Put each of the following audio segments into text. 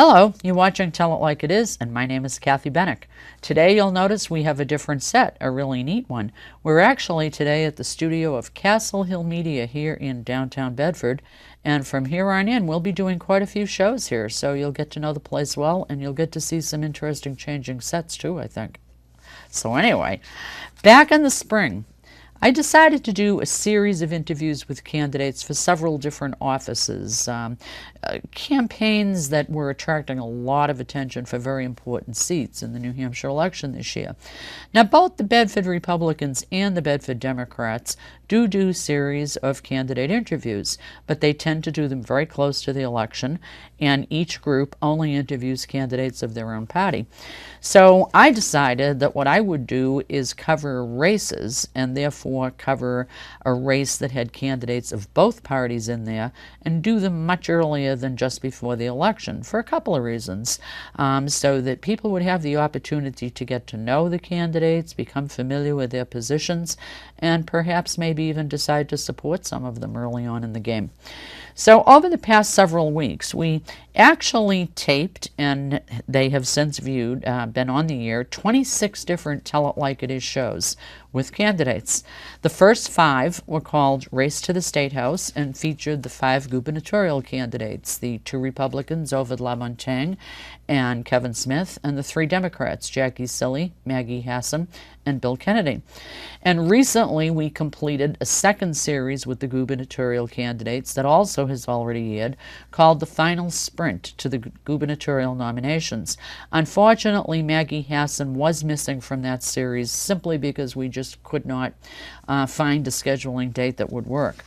Hello, you're watching Tell It Like It Is, and my name is Kathy Benuck. Today you'll notice we have a different set, a really neat one. We're actually today at the studio of CastleHill Media here in downtown Bedford, and from here on in we'll be doing quite a few shows here, so you'll get to know the place well, and you'll get to see some interesting changing sets too, I think. So anyway, back in the spring, I decided to do a series of interviews with candidates for several different offices, campaigns that were attracting a lot of attention for very important seats in the New Hampshire election this year. Now, both the Bedford Republicans and the Bedford Democrats do series of candidate interviews, but they tend to do them very close to the election, and each group only interviews candidates of their own party. So I decided that what I would do is cover races, and therefore cover a race that had candidates of both parties in there, and do them much earlier than just before the election for a couple of reasons, so that people would have the opportunity to get to know the candidates, become familiar with their positions, and perhaps maybe even decide to support some of them early on in the game. So over the past several weeks, we actually taped, and they have since viewed, been on the air, 26 different Tell It Like It Is shows with candidates. The first 5 were called Race to the State House and featured the 5 gubernatorial candidates, the 2 Republicans, Ovid LaMontagne and Kevin Smith, and the 3 Democrats, Jackie Silly, Maggie Hassan, and Bill Kennedy. And recently we completed a second series with the gubernatorial candidates that also has already aired, called The Final Sprint to the gubernatorial nominations. Unfortunately, Maggie Hassan was missing from that series simply because we just could not find a scheduling date that would work.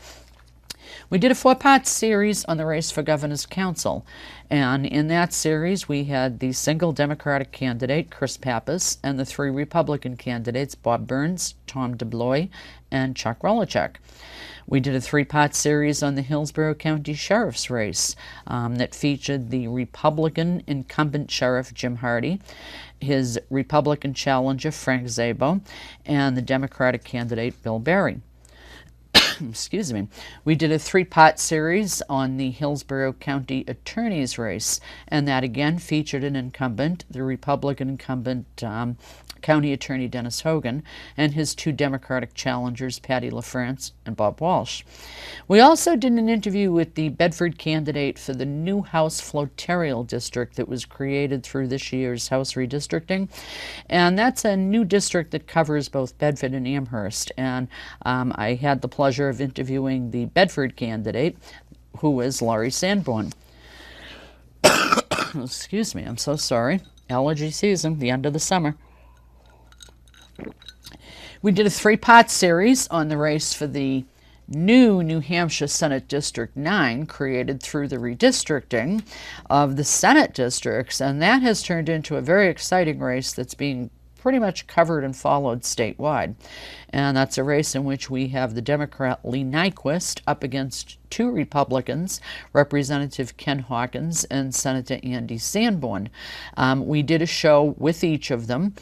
We did a 4-part series on the race for governor's council, and in that series we had the single Democratic candidate, Chris Pappas, and the 3 Republican candidates, Bob Burns, Tom DeBlois, and Chuck Rolichek. We did a 3-part series on the Hillsborough County Sheriff's race that featured the Republican incumbent sheriff, Jim Hardy, his Republican challenger, Frank Szabo, and the Democratic candidate, Bill Barry. Excuse me. We did a 3-part series on the Hillsborough County Attorney's race, and that again featured an incumbent, the Republican incumbent County Attorney Dennis Hogan, and his 2 Democratic challengers, Patty LaFrance and Bob Walsh. We also did an interview with the Bedford candidate for the new House Floterial District that was created through this year's House redistricting, and that's a new district that covers both Bedford and Amherst, and I had the pleasure of interviewing the Bedford candidate, who is Laurie Sanborn. Excuse me, I'm so sorry. Allergy season, the end of the summer. We did a 3-part series on the race for the new New Hampshire Senate District 9 created through the redistricting of the Senate districts, and that has turned into a very exciting race that's being pretty much covered and followed statewide. And that's a race in which we have the Democrat Lee Nyquist up against 2 Republicans, Representative Ken Hawkins and Senator Andy Sanborn. We did a show with each of them,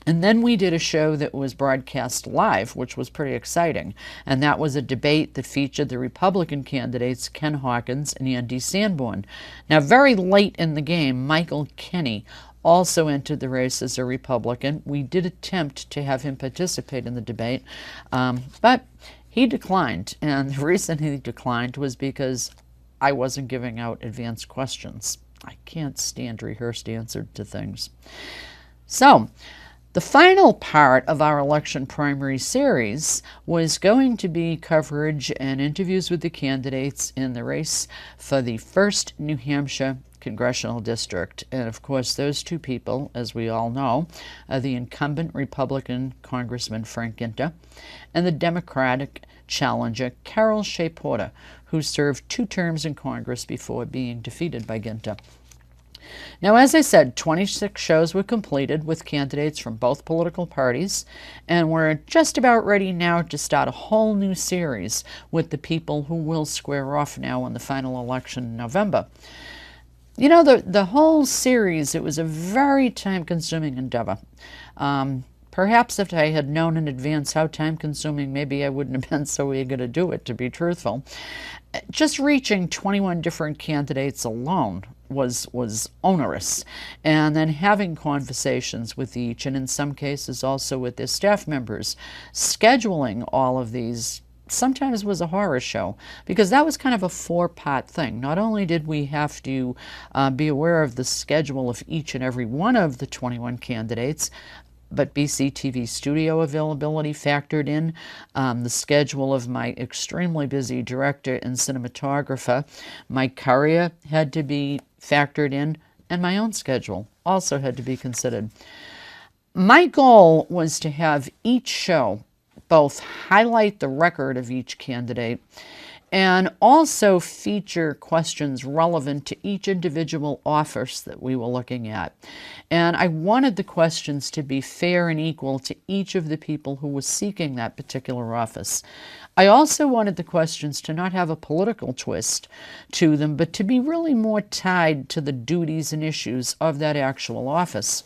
and then we did a show that was broadcast live, which was pretty exciting. And that was a debate that featured the Republican candidates, Ken Hawkins and Andy Sanborn. Now, very late in the game, Michael Kenney also entered the race as a Republican. We did attempt to have him participate in the debate, but he declined. And the reason he declined was because I wasn't giving out advanced questions. I can't stand rehearsed answers to things. So, the final part of our election primary series was going to be coverage and interviews with the candidates in the race for the 1st New Hampshire Congressional District. And of course, those 2 people, as we all know, are the incumbent Republican Congressman Frank Ginter and the Democratic challenger Carol Shea-Porter, who served 2 terms in Congress before being defeated by Ginter. Now, as I said, 26 shows were completed with candidates from both political parties, and we're just about ready now to start a whole new series with the people who will square off now in the final election in November. You know, the whole series, it was a very time-consuming endeavor. Perhaps if I had known in advance how time-consuming, maybe I wouldn't have been so eager to do it, to be truthful. Just reaching 21 different candidates alone was onerous. And then having conversations with each, and in some cases also with their staff members, scheduling all of these sometimes was a horror show, because that was kind of a four-part thing. Not only did we have to be aware of the schedule of each and every one of the 21 candidates, but BCTV studio availability factored in, the schedule of my extremely busy director and cinematographer, my Currier had to be factored in, and my own schedule also had to be considered. My goal was to have each show both highlight the record of each candidate and also feature questions relevant to each individual office that we were looking at. And I wanted the questions to be fair and equal to each of the people who were seeking that particular office. I also wanted the questions to not have a political twist to them, but to be really more tied to the duties and issues of that actual office.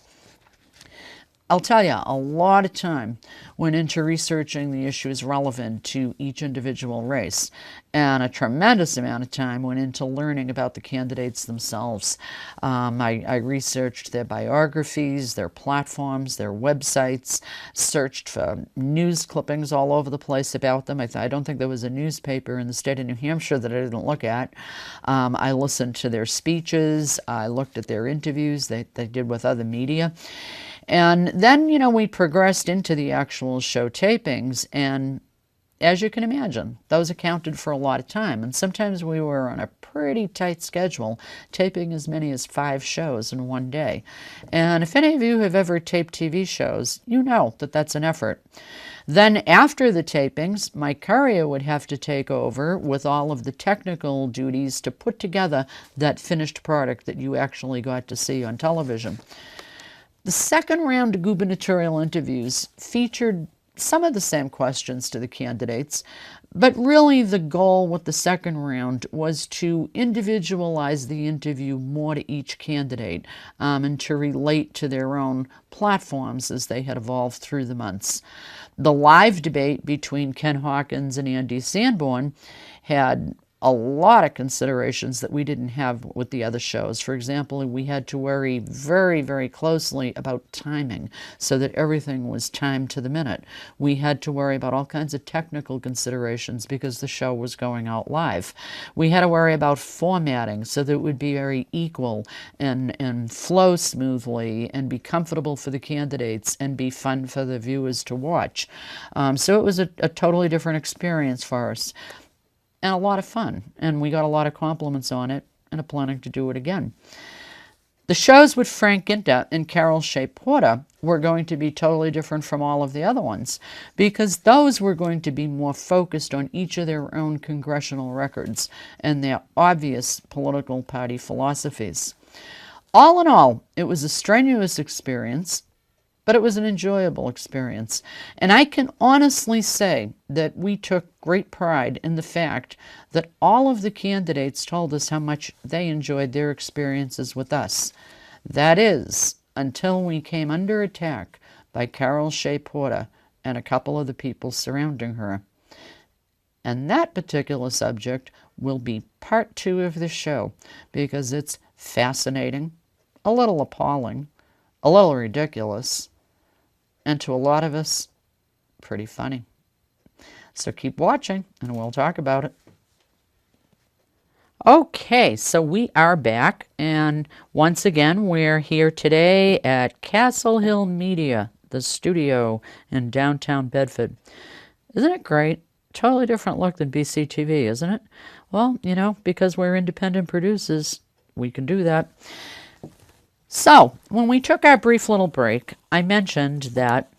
I'll tell you, a lot of time went into researching the issues relevant to each individual race, and a tremendous amount of time went into learning about the candidates themselves. I researched their biographies, their platforms, their websites, searched for news clippings all over the place about them. I don't think there was a newspaper in the state of New Hampshire that I didn't look at. I listened to their speeches. I looked at their interviews they did with other media. And then, we progressed into the actual show tapings, and as you can imagine, those accounted for a lot of time. And sometimes we were on a pretty tight schedule, taping as many as 5 shows in one day. And if any of you have ever taped TV shows, you know that that's an effort. Then after the tapings, my Currier would have to take over with all of the technical duties to put together that finished product that you actually got to see on television. The second round of gubernatorial interviews featured some of the same questions to the candidates, but really the goal with the second round was to individualize the interview more to each candidate, and to relate to their own platforms as they had evolved through the months. The live debate between Ken Hawkins and Andy Sanborn had a lot of considerations that we didn't have with the other shows. For example, we had to worry very, very closely about timing so that everything was timed to the minute. We had to worry about all kinds of technical considerations because the show was going out live. We had to worry about formatting so that it would be very equal and flow smoothly and be comfortable for the candidates and be fun for the viewers to watch. So it was a totally different experience for us. And a lot of fun, and we got a lot of compliments on it, and are planning to do it again. The shows with Frank Ginta and Carol Shea-Porter were going to be totally different from all of the other ones, because those were going to be more focused on each of their own congressional records and their obvious political party philosophies. All in all, it was a strenuous experience, but it was an enjoyable experience. And I can honestly say that we took great pride in the fact that all of the candidates told us how much they enjoyed their experiences with us. That is, until we came under attack by Carol Shea-Porter and a couple of the people surrounding her. And that particular subject will be part 2 of the show, because it's fascinating, a little appalling, a little ridiculous, and to a lot of us, pretty funny. So keep watching, and we'll talk about it. Okay, so we are back, and once again, we're here today at CastleHill Media, the studio in downtown Bedford. Isn't it great? Totally different look than BCTV, isn't it? Well, because we're independent producers, we can do that. So, when we took our brief little break, I mentioned that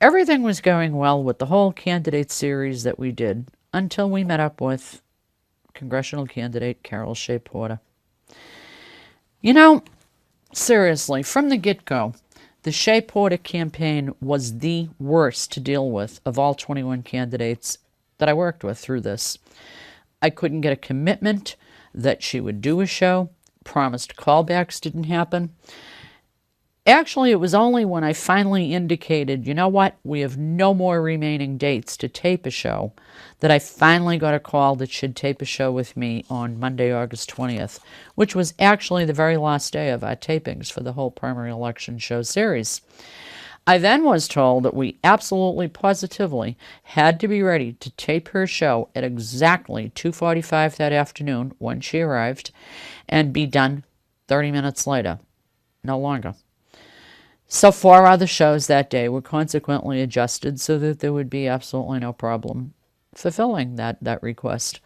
everything was going well with the whole candidate series that we did until we met up with congressional candidate Carol Shea-Porter. Seriously, from the get-go, the Shea-Porter campaign was the worst to deal with of all 21 candidates that I worked with through this. I couldn't get a commitment that she would do a show. Promised callbacks didn't happen. Actually, it was only when I finally indicated, you know what, we have no more remaining dates to tape a show, that I finally got a call that she'd tape a show with me on Monday, August 20th, which was actually the very last day of our tapings for the whole primary election show series. I then was told that we absolutely positively had to be ready to tape her show at exactly 2:45 that afternoon when she arrived and be done 30 minutes later, no longer. So 4 other shows that day were consequently adjusted so that there would be absolutely no problem fulfilling that request.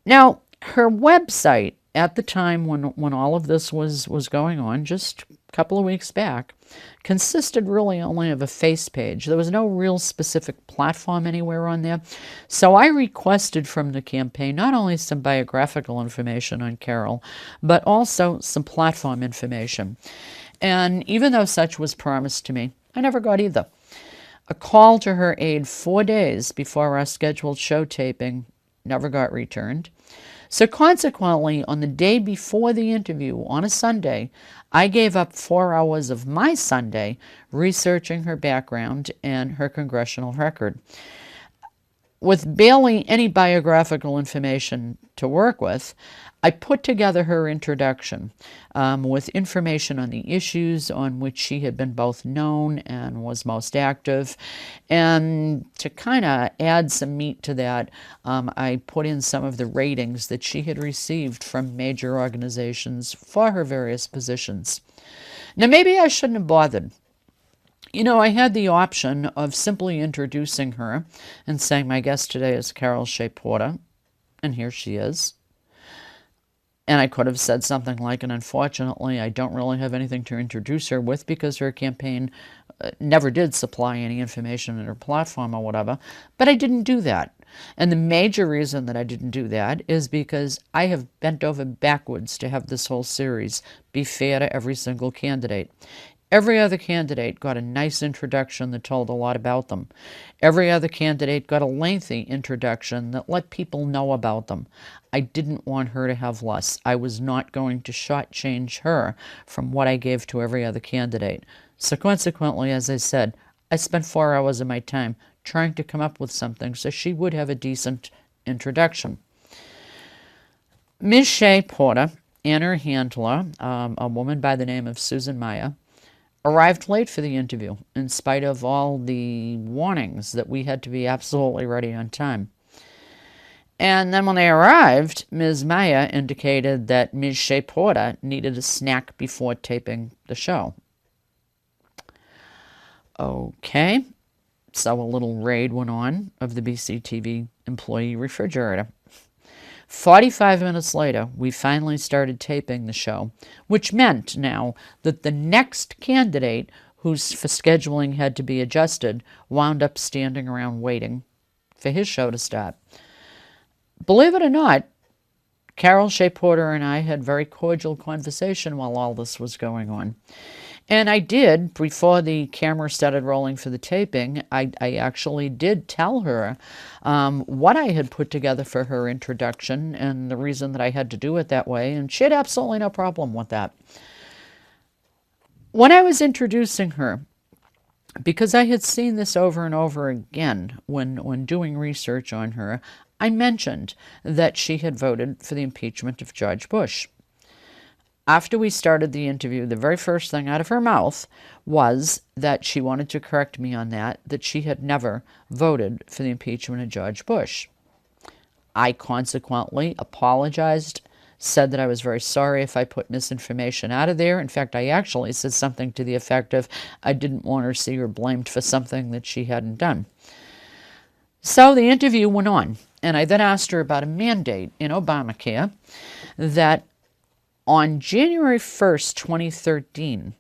Now, her website at the time when all of this was going on, just a couple of weeks back, consisted really only of a face page. There was no real specific platform anywhere on there. So I requested from the campaign not only some biographical information on Carol, but also some platform information. And even though such was promised to me, I never got either. A call to her aid 4 days before our scheduled show taping never got returned. So consequently, on the day before the interview, on a Sunday, I gave up 4 hours of my Sunday researching her background and her congressional record. With barely any biographical information to work with, I put together her introduction with information on the issues on which she had been both known and was most active. And to kind of add some meat to that, I put in some of the ratings that she had received from major organizations for her various positions. Now, maybe I shouldn't have bothered. You know, I had the option of simply introducing her and saying, my guest today is Carol Shea-Porter, and here she is. And I could have said something like, and unfortunately, I don't really have anything to introduce her with because her campaign never did supply any information in her platform or whatever. But I didn't do that. And the major reason that I didn't do that is because I have bent over backwards to have this whole series be fair to every single candidate. Every other candidate got a nice introduction that told a lot about them. Every other candidate got a lengthy introduction that let people know about them. I didn't want her to have less. I was not going to shortchange her from what I gave to every other candidate. So consequently, as I said, I spent 4 hours of my time trying to come up with something so she would have a decent introduction. Ms. Shea-Porter and her handler, a woman by the name of Susan Meyer, arrived late for the interview, in spite of all the warnings that we had to be absolutely ready on time. And then when they arrived, Ms. Meyer indicated that Ms. Shea-Porter needed a snack before taping the show. Okay, so a little raid went on of the BCTV employee refrigerator. 45 minutes later, we finally started taping the show, which meant now that the next candidate whose scheduling had to be adjusted wound up standing around waiting for his show to start. Believe it or not, Carol Shea-Porter and I had very cordial conversation while all this was going on. And I did, before the camera started rolling for the taping, I actually did tell her what I had put together for her introduction and the reason that I had to do it that way, and she had absolutely no problem with that. When I was introducing her, because I had seen this over and over again when doing research on her, I mentioned that she had voted for the impeachment of George Bush. After we started the interview, the very first thing out of her mouth was that she wanted to correct me on that she had never voted for the impeachment of George Bush. I consequently apologized, said that I was very sorry if I put misinformation out of there. In fact, I actually said something to the effect of I didn't want her to see her blamed for something that she hadn't done. So the interview went on, and I then asked her about a mandate in Obamacare that on January 1st, 2013,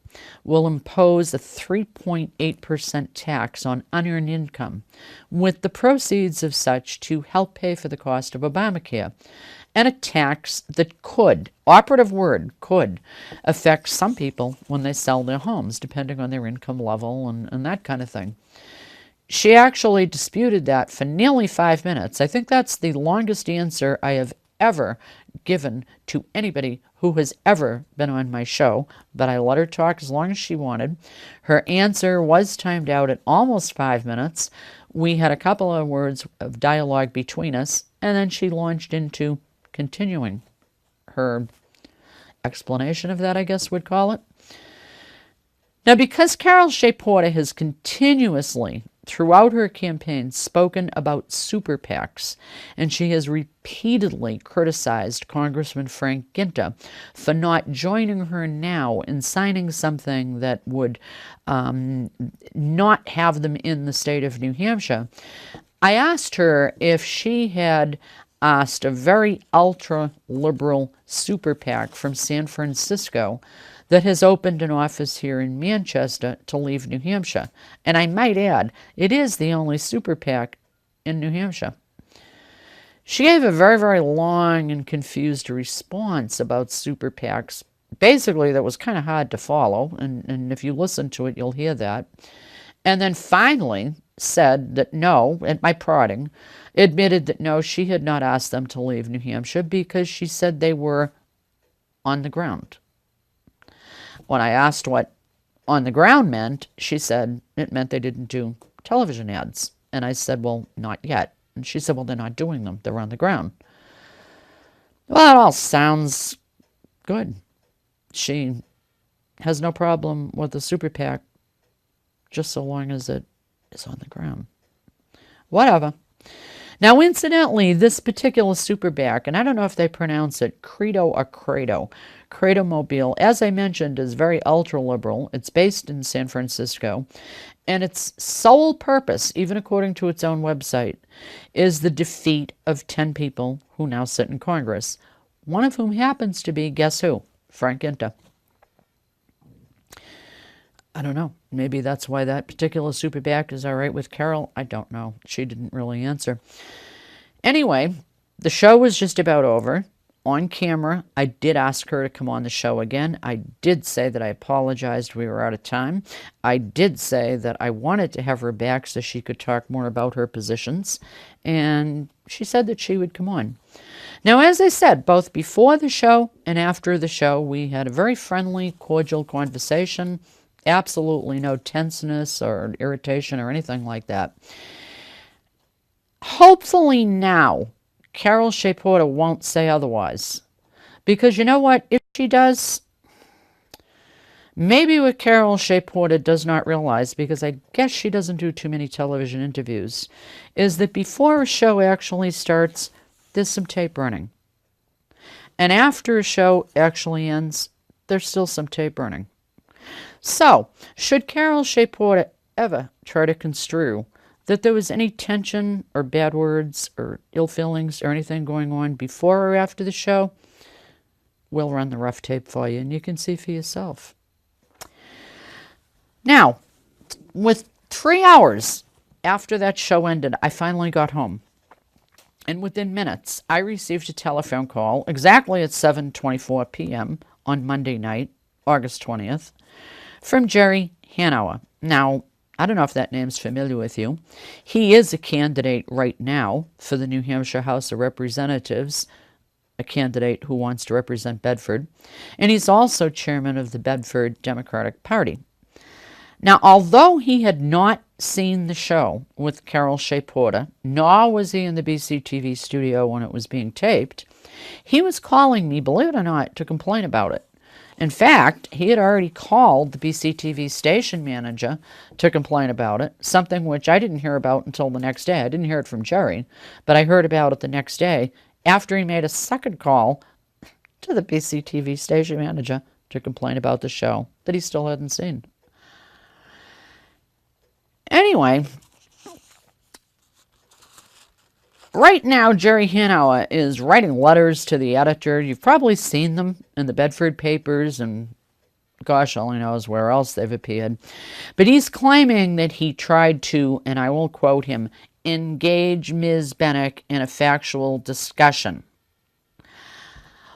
will impose a 3.8% tax on unearned income, with the proceeds of such to help pay for the cost of Obamacare, and a tax that could, operative word, could, affect some people when they sell their homes, depending on their income level and that kind of thing. She actually disputed that for nearly 5 minutes. I think that's the longest answer I have ever given to anybody who has ever been on my show, but I let her talk as long as she wanted. Her answer was timed out at almost 5 minutes. We had a couple of words of dialogue between us, and then she launched into continuing her explanation of that, I guess we'd call it. Now, because Carol Shea-Porter has continuously, throughout her campaign, spoken about super PACs, and she has repeatedly criticized Congressman Frank Ginta for not joining her now in signing something that would not have them in the state of New Hampshire, I asked her if she had asked a very ultra-liberal super PAC from San Francisco that has opened an office here in Manchester to leave New Hampshire. And I might add, it is the only super PAC in New Hampshire. She gave a very, very long and confused response about super PACs, basically that was kind of hard to follow, and if you listen to it, you'll hear that. And then finally said that no, at my prodding, admitted that no, she had not asked them to leave New Hampshire because she said they were on the ground. When I asked what on the ground meant, she said it meant they didn't do television ads. And I said, well, not yet. And she said, well, they're not doing them. They're on the ground. Well, that all sounds good. She has no problem with the super PAC just so long as it is on the ground. Whatever. Now, incidentally, this particular super PAC, and I don't know if they pronounce it Credo or Credo, Credo Mobile, as I mentioned, is very ultra-liberal. It's based in San Francisco, and its sole purpose, even according to its own website, is the defeat of 10 people who now sit in Congress, one of whom happens to be, guess who? Frank Ginta. I don't know. Maybe that's why that particular super PAC is all right with Carol. I don't know. She didn't really answer. Anyway, the show was just about over. On camera, I did ask her to come on the show again. I did say that I apologized. We were out of time. I did say that I wanted to have her back so she could talk more about her positions. And she said that she would come on. Now, as I said, both before the show and after the show, we had a very friendly, cordial conversation. Absolutely no tenseness or irritation or anything like that. Hopefully now, Carol Shea-Porter won't say otherwise. Because you know what? If she does, maybe what Carol Shea-Porter does not realize, because I guess she doesn't do too many television interviews, is that before a show actually starts, there's some tape running. And after a show actually ends, there's still some tape running. So, should Carol Shea-Porter ever try to construe that there was any tension or bad words or ill feelings or anything going on before or after the show, we'll run the rough tape for you and you can see for yourself. Now, with 3 hours after that show ended, I finally got home. And within minutes, I received a telephone call exactly at 7:24 p.m. on Monday night, August 20th, from Jerry Hanauer. Now, I don't know if that name's familiar with you. He is a candidate right now for the New Hampshire House of Representatives, a candidate who wants to represent Bedford, and he's also chairman of the Bedford Democratic Party. Now, although he had not seen the show with Carol Shea-Porter, nor was he in the BCTV studio when it was being taped, he was calling me, believe it or not, to complain about it. In fact, he had already called the BCTV station manager to complain about it, something which I didn't hear about until the next day. I didn't hear it from Jerry, but I heard about it the next day after he made a second call to the BCTV station manager to complain about the show that he still hadn't seen. Anyway, right now, Jerry Hanauer is writing letters to the editor. You've probably seen them in the Bedford papers and gosh only knows where else they've appeared. But he's claiming that he tried to, and I will quote him, engage Ms. Benuck in a factual discussion.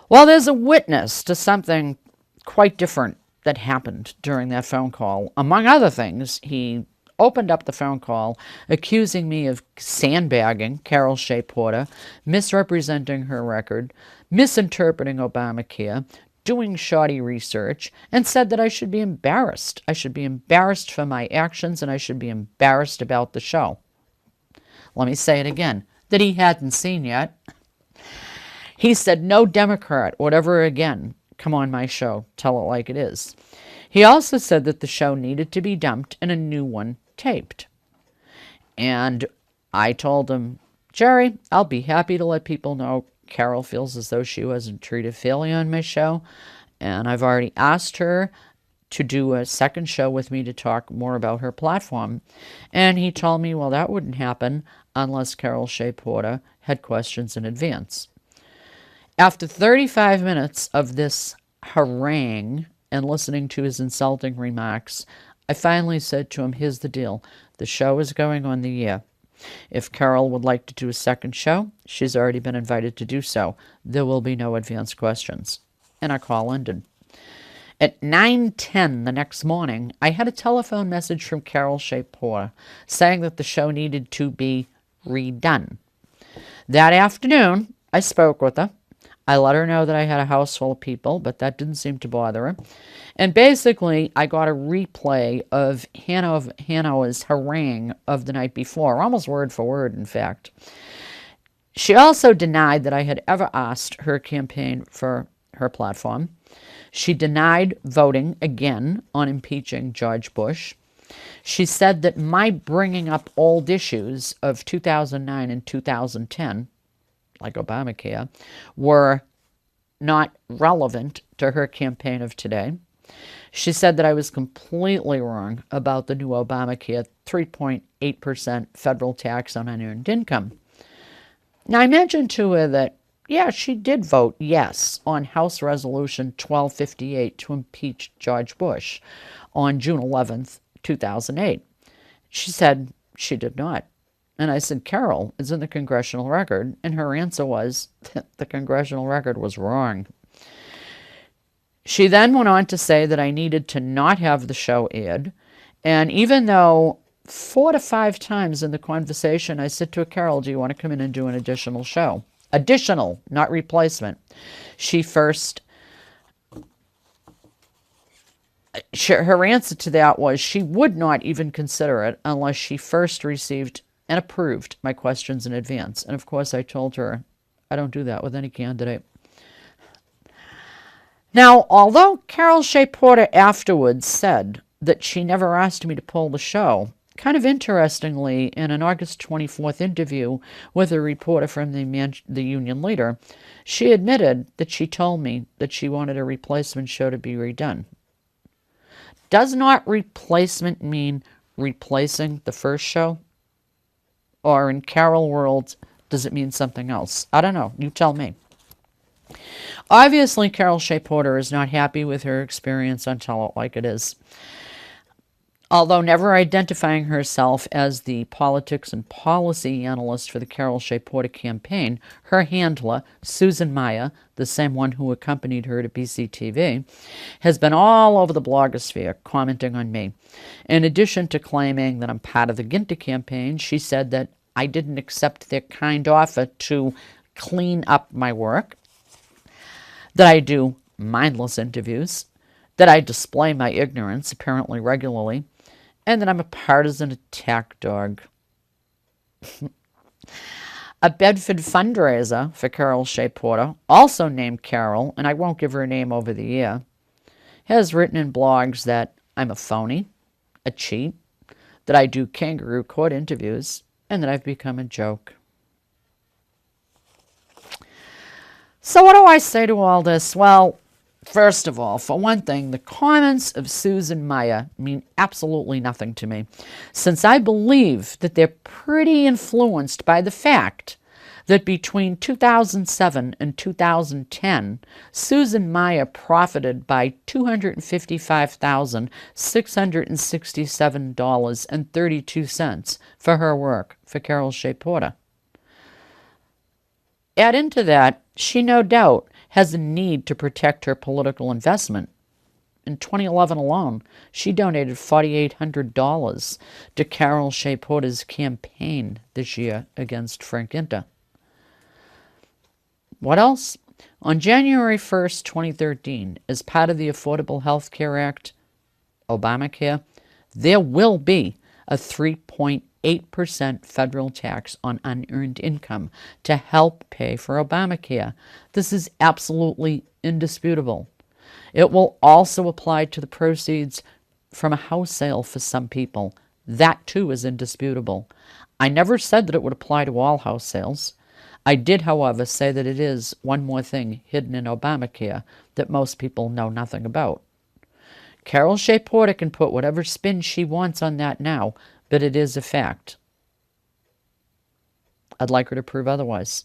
Well, there's a witness to something quite different that happened during that phone call. Among other things, he opened up the phone call accusing me of sandbagging Carol Shea-Porter, misrepresenting her record, misinterpreting Obamacare, doing shoddy research, and said that I should be embarrassed. I should be embarrassed for my actions, and I should be embarrassed about the show. Let me say it again, that he hadn't seen yet. He said no Democrat would ever again come on my show, tell it like it is. He also said that the show needed to be dumped and a new one taped. And I told him, Jerry, I'll be happy to let people know Carol feels as though she wasn't treated fairly on my show, and I've already asked her to do a second show with me to talk more about her platform. And he told me, well, that wouldn't happen unless Carol Shea-Porter had questions in advance. After 35 minutes of this harangue and listening to his insulting remarks, I finally said to him, here's the deal. The show is going on the air. If Carol would like to do a second show, she's already been invited to do so. There will be no advanced questions. And our call ended. At 9:10 the next morning, I had a telephone message from Carol Shea-Porter saying that the show needed to be redone. That afternoon, I spoke with her. I let her know that I had a house full of people, but that didn't seem to bother her. And basically, I got a replay of Hanover's harangue of the night before, almost word for word, in fact. She also denied that I had ever asked her campaign for her platform. She denied voting again on impeaching George Bush. She said that my bringing up old issues of 2009 and 2010, like Obamacare, were not relevant to her campaign of today. She said that I was completely wrong about the new Obamacare 3.8% federal tax on unearned income. Now, I mentioned to her that, yeah, she did vote yes on House Resolution 1258 to impeach George Bush on June 11th, 2008. She said she did not. And I said, Carol, it's in the congressional record. And her answer was that the congressional record was wrong. She then went on to say that I needed to not have the show aired. And even though 4 to 5 times in the conversation I said to her, Carol, do you want to come in and do an additional show? Additional, not replacement. Her answer to that was she would not even consider it unless she first received and approved my questions in advance. And of course, I told her I don't do that with any candidate. Now, although Carol Shea-Porter afterwards said that she never asked me to pull the show, kind of interestingly, in an August 24th interview with a reporter from the union leader, she admitted that she told me that she wanted a replacement show to be redone. Does not replacement mean replacing the first show? Or in Carol world, does it mean something else? I don't know. You tell me. Obviously, Carol Shea-Porter is not happy with her experience on Tell It Like It Is. Although never identifying herself as the politics and policy analyst for the Carol Shea-Porter campaign, her handler, Susan Meyer, the same one who accompanied her to BCTV, has been all over the blogosphere commenting on me. In addition to claiming that I'm part of the Ginter campaign, she said that I didn't accept their kind offer to clean up my work, that I do mindless interviews, that I display my ignorance apparently regularly, and that I'm a partisan attack dog. A Bedford fundraiser for Carol Shea-Porter, also named Carol, and I won't give her a name over the air, has written in blogs that I'm a phony, a cheat, that I do kangaroo court interviews, and that I've become a joke. So what do I say to all this? Well, first of all, for one thing, the comments of Susan Meyer mean absolutely nothing to me, since I believe that they're pretty influenced by the fact that between 2007 and 2010, Susan Meyer profited by $255,667.32 for her work for Carol Shea-Porter. Add into that, she no doubt has a need to protect her political investment. In 2011 alone, she donated $4,800 to Carol Shea-Porter's campaign this year against Frank Ginter. What else? On January 1st, 2013, as part of the Affordable Health Care Act, Obamacare, there will be a 3.8% federal tax on unearned income to help pay for Obamacare. This is absolutely indisputable. It will also apply to the proceeds from a house sale for some people. That too is indisputable. I never said that it would apply to all house sales. I did, however, say that it is one more thing hidden in Obamacare that most people know nothing about. Carol Shea-Porter can put whatever spin she wants on that now, but it is a fact. I'd like her to prove otherwise.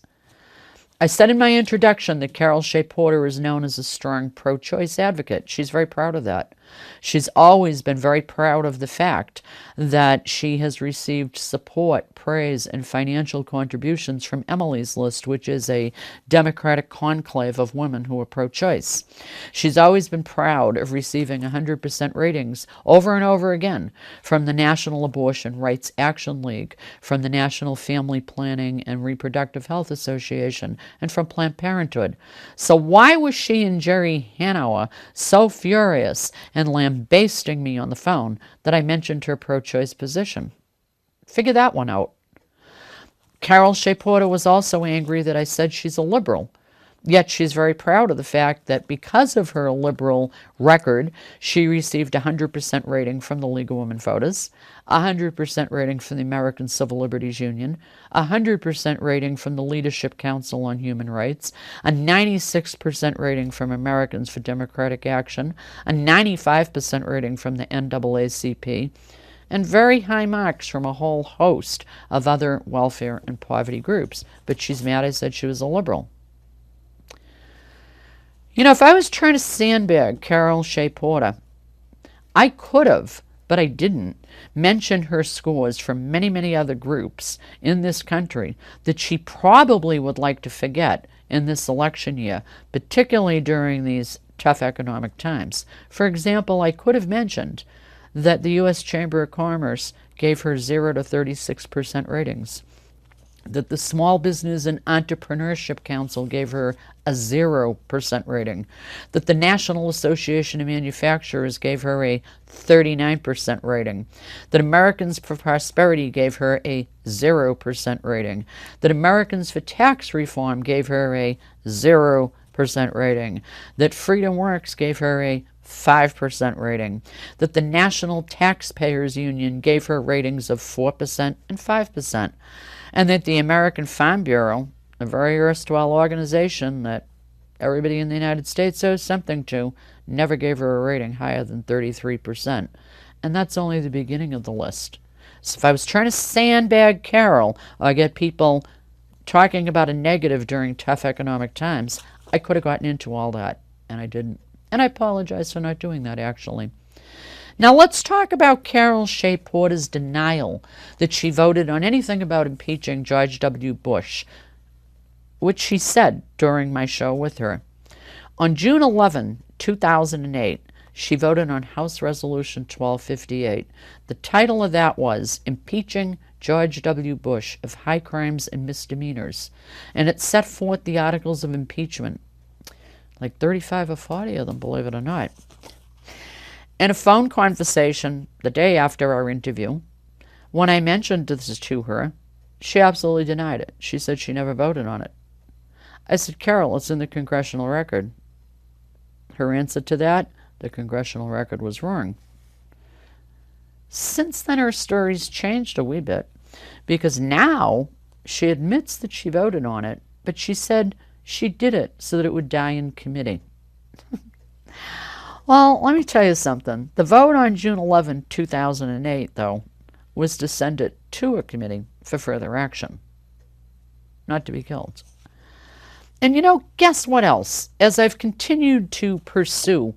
I said in my introduction that Carol Shea-Porter is known as a strong pro-choice advocate. She's very proud of that. She's always been very proud of the fact that she has received support, praise, and financial contributions from Emily's List, which is a Democratic conclave of women who are pro-choice. She's always been proud of receiving 100% ratings over and over again from the National Abortion Rights Action League, from the National Family Planning and Reproductive Health Association, and from Planned Parenthood. So why was she and Jerry Hanauer so furious and lambasting me on the phone that I mentioned her pro-choice position? Figure that one out. Carol Shea-Porter was also angry that I said she's a liberal. Yet she's very proud of the fact that because of her liberal record, she received a 100% rating from the League of Women Voters, a 100% rating from the American Civil Liberties Union, a 100% rating from the Leadership Council on Human Rights, a 96% rating from Americans for Democratic Action, a 95% rating from the NAACP, and very high marks from a whole host of other welfare and poverty groups. But she's mad I said she was a liberal. You know, if I was trying to sandbag Carol Shea-Porter, I could have, but I didn't, mention her scores from many, many other groups in this country that she probably would like to forget in this election year, particularly during these tough economic times. For example, I could have mentioned that the U.S. Chamber of Commerce gave her 0 to 36% ratings, that the Small Business and Entrepreneurship Council gave her a 0% rating, that the National Association of Manufacturers gave her a 39% rating, that Americans for Prosperity gave her a 0% rating, that Americans for Tax Reform gave her a 0% rating, that Freedom Works gave her a 5% rating, that the National Taxpayers Union gave her ratings of 4% and 5%, and that the American Farm Bureau, a very erstwhile organization that everybody in the United States owes something to, never gave her a rating higher than 33%. And that's only the beginning of the list. So if I was trying to sandbag Carol or get people talking about a negative during tough economic times, I could have gotten into all that, and I didn't. And I apologize for not doing that, actually. Now let's talk about Carol Shea-Porter's denial that she voted on anything about impeaching George W. Bush, which she said during my show with her. On June 11, 2008, she voted on House Resolution 1258. The title of that was Impeaching George W. Bush of High Crimes and Misdemeanors, and it set forth the articles of impeachment, like 35 or 40 of them, believe it or not. In a phone conversation the day after our interview, when I mentioned this to her, she absolutely denied it. She said she never voted on it. I said, Carol, it's in the congressional record. Her answer to that, the congressional record was wrong. Since then, her story's changed a wee bit, because now she admits that she voted on it, but she said she did it so that it would die in committee. Well, let me tell you something. The vote on June 11, 2008, though, was to send it to a committee for further action, not to be killed. And you know, guess what else? As I've continued to pursue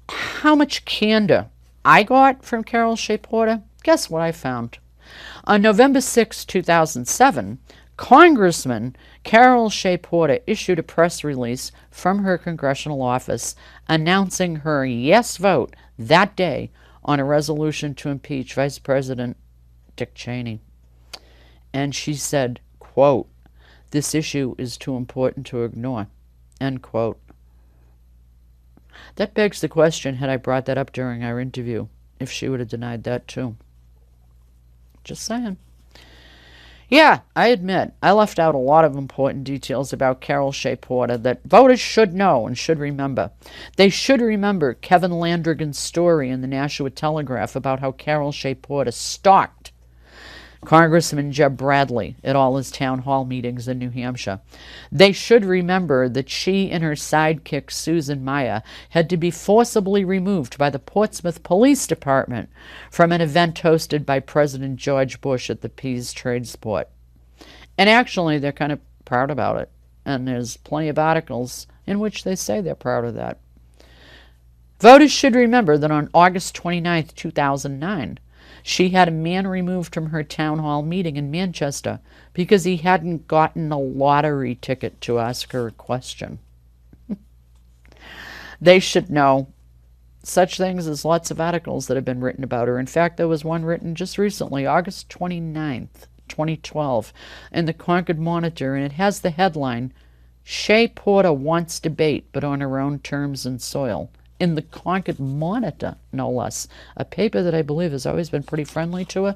how much candor I got from Carol Shea-Porter, guess what I found? On November 6, 2007, Congressman Carol Shea-Porter issued a press release from her congressional office announcing her yes vote that day on a resolution to impeach Vice President Dick Cheney. And she said, quote, This issue is too important to ignore. End quote. That begs the question, had I brought that up during our interview, if she would have denied that too. Just saying. Yeah, I admit, I left out a lot of important details about Carol Shea-Porter that voters should know and should remember. They should remember Kevin Landrigan's story in the Nashua Telegraph about how Carol Shea-Porter stalked Congressman Jeb Bradley at all his town hall meetings in New Hampshire. They should remember that she and her sidekick Susan Meyer had to be forcibly removed by the Portsmouth Police Department from an event hosted by President George Bush at the Pease Trade Sport. And actually, they're kind of proud about it. And there's plenty of articles in which they say they're proud of that. Voters should remember that on August 29, 2009, she had a man removed from her town hall meeting in Manchester because he hadn't gotten a lottery ticket to ask her a question. They should know such things as lots of articles that have been written about her. In fact, there was one written just recently, August 29th, 2012, in the Concord Monitor, and it has the headline, Shea-Porter wants debate, but on her own terms and soil. In the Concord Monitor, no less, a paper that I believe has always been pretty friendly to her.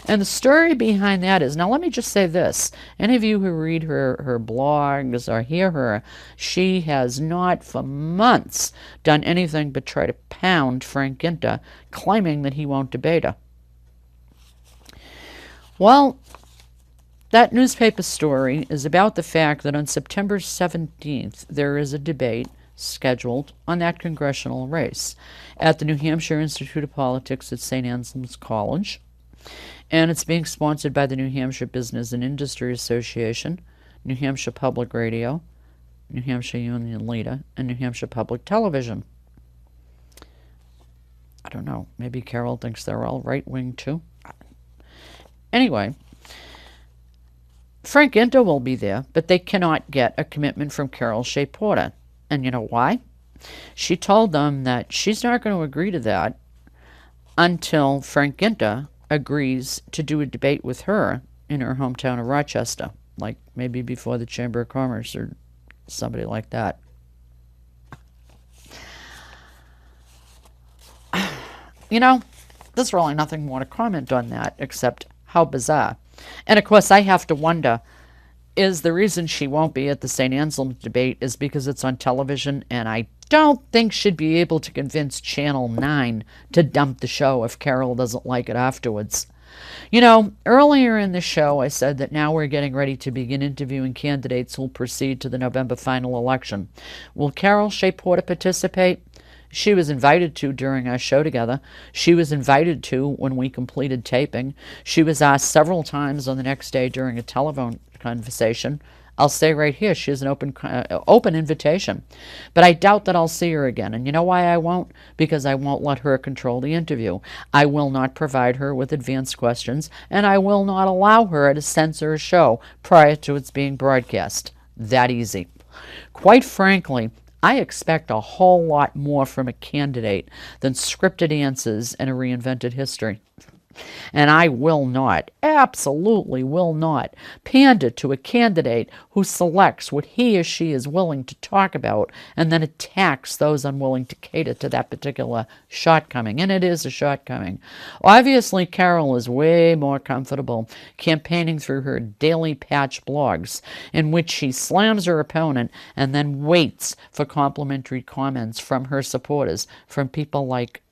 And the story behind that is, now let me just say this, any of you who read her blogs or hear her, she has not for months done anything but try to pound Frank Ginter, claiming that he won't debate her. Well, that newspaper story is about the fact that on September 17th, there is a debate scheduled on that congressional race at the New Hampshire Institute of Politics at St. Anselm's College. And it's being sponsored by the New Hampshire Business and Industry Association, New Hampshire Public Radio, New Hampshire Union Leader, and New Hampshire Public Television. I don't know, maybe Carol thinks they're all right-wing too. Anyway, Frank Ginter will be there, but they cannot get a commitment from Carol Shea-Porter. And you know why? She told them that she's not going to agree to that until Frank Ginter agrees to do a debate with her in her hometown of Rochester, like maybe before the Chamber of Commerce or somebody like that. You know, there's really nothing more to comment on that except how bizarre. And of course, I have to wonder, is the reason she won't be at the St. Anselm's debate is because it's on television, and I don't think she'd be able to convince Channel 9 to dump the show if Carol doesn't like it afterwards. You know, earlier in the show I said that now we're getting ready to begin interviewing candidates who'll proceed to the November final election. Will Carol Shea-Porter participate? She was invited to during our show together. She was invited to when we completed taping. She was asked several times on the next day during a telephone conversation. I'll say right here, she has an open invitation. But I doubt that I'll see her again. And you know why I won't? Because I won't let her control the interview. I will not provide her with advanced questions, and I will not allow her to censor a show prior to its being broadcast. That easy. Quite frankly, I expect a whole lot more from a candidate than scripted answers and a reinvented history. And I will not, absolutely will not, pander to a candidate who selects what he or she is willing to talk about and then attacks those unwilling to cater to that particular shortcoming. And it is a shortcoming. Obviously, Carol is way more comfortable campaigning through her daily patch blogs, in which she slams her opponent and then waits for complimentary comments from her supporters, from people like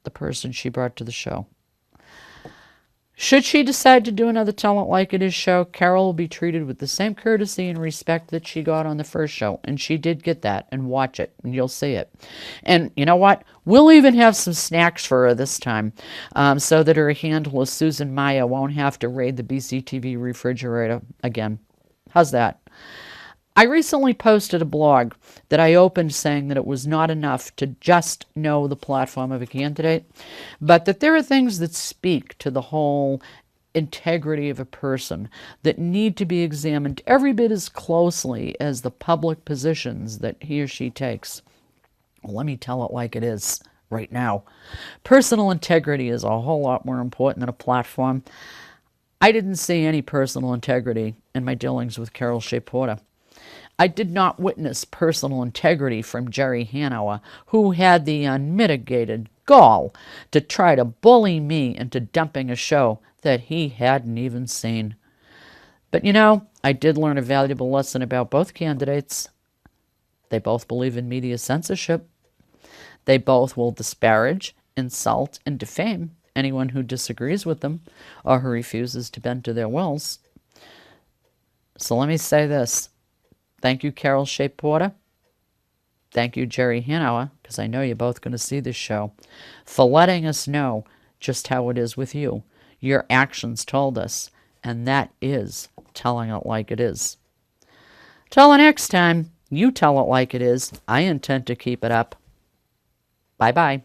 the person she brought to the show. Should she decide to do another Tell It Like It Is show, Carol will be treated with the same courtesy and respect that she got on the first show. And she did get that. And watch it, and you'll see it. And you know what? We'll even have some snacks for her this time, so that her handler, Susan Meyer, won't have to raid the BCTV refrigerator again. How's that? I recently posted a blog that I opened saying that it was not enough to just know the platform of a candidate, but that there are things that speak to the whole integrity of a person that need to be examined every bit as closely as the public positions that he or she takes. Well, let me tell it like it is right now. Personal integrity is a whole lot more important than a platform. I didn't see any personal integrity in my dealings with Carol Shea-Porter. I did not witness personal integrity from Jerry Hanover, who had the unmitigated gall to try to bully me into dumping a show that he hadn't even seen. But you know, I did learn a valuable lesson about both candidates. They both believe in media censorship. They both will disparage, insult, and defame anyone who disagrees with them or who refuses to bend to their wills. So let me say this. Thank you, Carol Shea-Porter. Thank you, Jerry Hanover, because I know you're both going to see this show, for letting us know just how it is with you. Your actions told us, and that is telling it like it is. Till the next time, you tell it like it is. I intend to keep it up. Bye-bye.